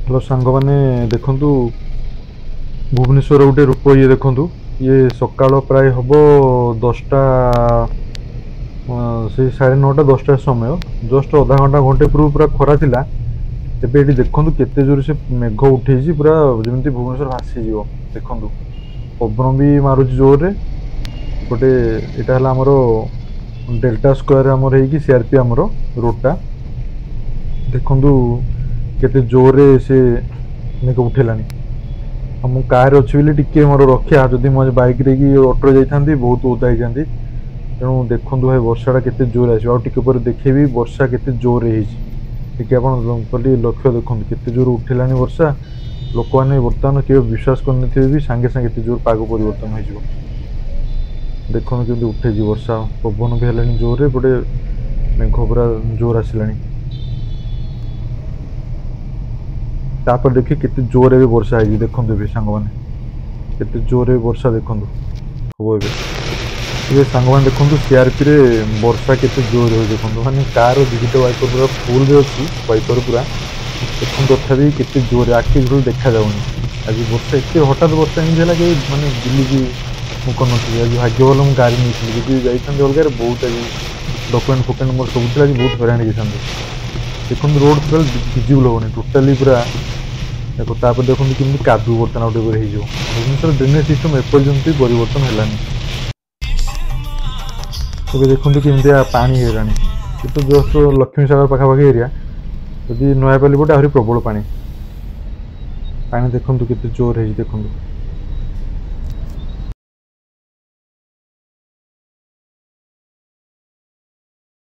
hello सांग मैंने देखु भुवनेश्वर गोटे रूप ये देखु ये सकाल प्राय हम 10टा से 9:30 10टा समय जस्ट अधा घंटा घंटे पूर्व पूरा खरा थिला एबे एटी देखु केते जोर से मेघ उठे पूरा जमी भुवनेश्वर भासीज देखु पवन भी मारुच जोर रे गोटे यहाँ आमर डेल्टा स्क्वायर आमर है सीआरपी आमर रोडटा देखु केते जोर से मेघ उठेलानी मु कार अच्छी बोली टिके मोर रक्षा जदि मो बाइक रे कि ऑटो जाइथांती बहुत ओदा ही जाती तेणु देखु भाई वर्षाटा केते जोर आसो टिके पर देखेबी वर्षा केते जोर टिके आपन कली लक्ष्य देखु केते जोर उठेलानी वर्षा लोक मैंने बर्तमान केवे विश्वास करनथिबे भी सांगे सांगे केते जोर पाग परिवर्तन हो जिवो देखु केते उठे जी वर्षा पवन भी हेलानी जोर रे गोटे मेघ पूरा जोर आसिलानी तापर देखिए केते जोर भी वर्षा है देखु भी सांग मैंने केते जोर वर्षा देखु हम ये सांग मैंने देखु सीआरपी रे वर्षा केते जोर हो देखु माने कार दुईटा वाइपर पूरा फुल रे अच्छी वाइपर पूरा देखु तथापि केते जोर आखि घर देखा जाऊनी आज वर्षा एत हठात वर्षा एमती है कि माने बुलिकी मुझे नी आज भाग्य भल मुझे गाड़ी नहीं जी जाइए अलग बहुत आज डॉक्यूमेंट फोकेंट मोर सब आज बहुत हैरान होता देखो रोड पूरा विजिबल होनी टोटाली पूरा देखो तापर देखो केमती कादू बर्तन गोटे भुवनेश्वर ड्रेनेज सिस्टम एपर्यंत परिवर्तन है तेज देखो केमती पानी है तो जस्ट लक्ष्मी सागर पाखापाखि एरिया जदि नयापाली पटे आहरी प्रबल पानी पानी देखो केते जोर है देखो